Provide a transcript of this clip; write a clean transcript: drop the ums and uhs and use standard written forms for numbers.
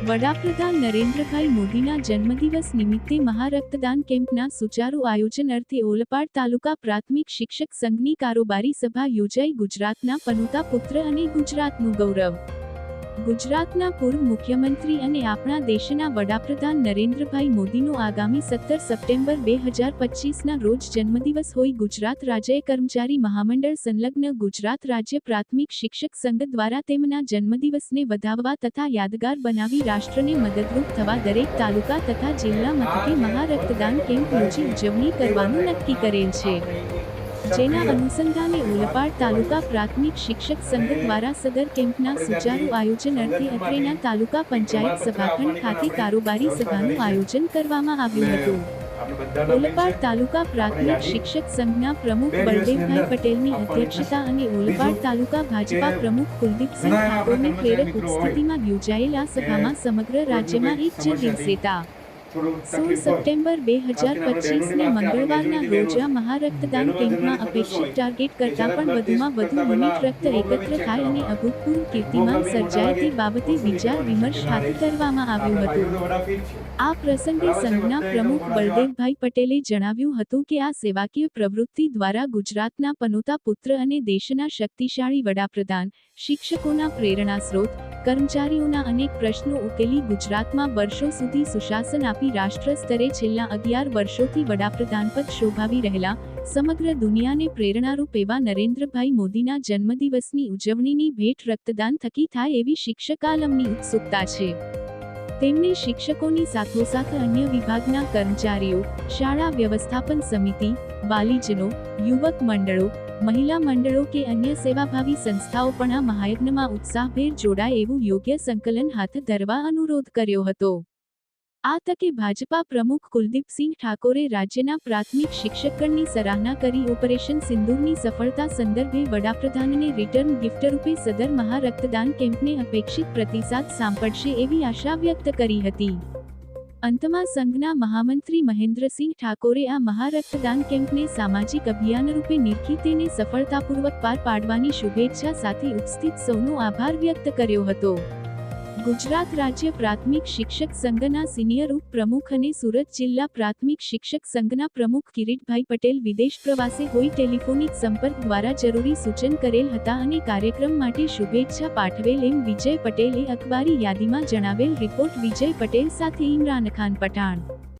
વડાપ્રધાન નરેન્દ્રભાઈ મોદીના જન્મદિવસ નિમિત્તે મહારક્તદાન કેમ્પના સુચારુ આયોજન અર્થે ઓલપાડ તાલુકા પ્રાથમિક શિક્ષક સંઘની કારોબારી સભા યોજાઈ. ગુજરાતના પનોતા પુત્ર અને ગુજરાતનું ગૌરવ. ગુજરાતના પૂર્વ મુખ્યમંત્રી અને આપણા દેશના વડાપ્રધાન નરેન્દ્રભાઈ મોદીનો આગામી 17 સપ્ટેમ્બર 2025ના રોજ જન્મદિવસ હોય. ગુજરાત રાજ્ય કર્મચારી મહામંડળ સંલગ્ન ગુજરાત રાજ્ય પ્રાથમિક શિક્ષક સંઘ દ્વારા તેમના જન્મદિવસને વધાવવા તથા યાદગાર બનાવી રાષ્ટ્રને મદદરૂપ થવા દરેક તાલુકા તથા જિલ્લા મથકે મહારક્તદાન કેમ્પ યોજી ઉજવણી કરવાનું નક્કી કરેલ છે. જેના અનુસંધાને ઓલપાડ તાલુકા પ્રાથમિક શિક્ષક સંઘ દ્વારા સદર કેમ્પના સુચારુ આયોજન અર્થે અત્રેના તાલુકા પંચાયત સભાખંડ ખાતે કારોબારી સભાનું આયોજન કરવામાં આવ્યું હતું. ઓલપાડ તાલુકા પ્રાથમિક શિક્ષક સંઘના પ્રમુખ બળદેવભાઈ પટેલની અધ્યક્ષતા અને ઓલપાડ તાલુકા ભાજપા પ્રમુખ કુલદીપસિંહ ઠાકોરની પ્રેરક ઉપસ્થિતિમાં યોજાયેલ આ સભામાં સમગ્ર રાજ્યમાં એક જ દિવસે તા. 16 સપ્ટેમ્બર 2025ને મંગળવારના રોજ આ મહારક્તદાન કેમ્પમાં અપેક્ષિત ટાર્ગેટ કરતાં પણ વધુમાં વધુ યુનિટ રક્ત એકત્ર થાય અને અભૂતપૂર્વ કીર્તિમાન સર્જાય તે બાબતે વિચાર વિમર્શ હાથ ધરવામાં આવ્યો હતો. આ પ્રસંગે સંઘના પ્રમુખ બળદેવભાઈ પટેલે જણાવ્યું હતું કે આ સેવાકીય પ્રવૃત્તિ દ્વારા ગુજરાતના પનોતા પુત્ર અને દેશના શક્તિશાળી વડાપ્રધાન, શિક્ષકોના પ્રેરણા સ્ત્રોત, કર્મચારીઓના અનેક પ્રશ્નો ઉકેલી ગુજરાતમાં વર્ષો સુધી સુશાસન આપી રાષ્ટ્ર સ્તરે છેલ્લા 11 વર્ષોથી વડાપ્રધાન પદ શોભાવી રહેલા, સમગ્ર દુનિયાને પ્રેરણારૂપ એવા નરેન્દ્રભાઈ મોદીના જન્મદિવસની ઉજવણીની ભેટ રક્તદાન થકી થાય એવી શિક્ષક આલમની ઉત્સુકતા છે. તેમણે શિક્ષકોની સાથોસાથ અન્ય વિભાગના કર્મચારીઓ, શાળા વ્યવસ્થાપન સમિતિ, વાલીજનો, યુવક મંડળો, મહિલા મંડળો કે અન્ય સેવાભાવી સંસ્થાઓ પણ આ મહાયજ્ઞમાં ઉત્સાહભેર જોડાય એવું યોગ્ય સંકલન હાથ ધરવા અનુરોધ કર્યો હતો. આ તકે ભાજપા પ્રમુખ કુલદીપસિંહ ઠાકોરે રાજ્યના પ્રાથમિક શિક્ષકગણની સરાહના કરી ઓપરેશન સિંદૂરની સફળતા સંદર્ભે વડાપ્રધાનને રિટર્ન ગિફ્ટ રૂપે સદર મહારક્તદાન કેમ્પને અપેક્ષિત પ્રતિસાદ સાંપડશે એવી આશા વ્યક્ત કરી હતી. અંતમાં સંઘના મહામંત્રી મહેન્દ્રસિંહ ઠાકોરે આ મહારક્તદાન કેમ્પને સામાજિક અભિયાન રૂપે નિરખી તેને સફળતાપૂર્વક પાર પાડવાની શુભેચ્છા સાથે ઉપસ્થિત સૌનો આભાર વ્યક્ત કર્યો હતો. ગુજરાત રાજ્ય પ્રાથમિક શિક્ષક સંઘના સિનિયર ઉપપ્રમુખ અને સુરત જિલ્લા પ્રાથમિક શિક્ષક સંઘના પ્રમુખ કિરીટભાઈ પટેલ વિદેશ પ્રવાસે હોઈ ટેલિફોનિક સંપર્ક દ્વારા જરૂરી સૂચન કરેલ હતા અને કાર્યક્રમ માટે શુભેચ્છા પાઠવેલ એમ વિજય પટેલે અખબારી યાદીમાં જણાવેલ. રિપોર્ટ વિજય પટેલ સાથે ઇમરાન ખાન પઠાણ.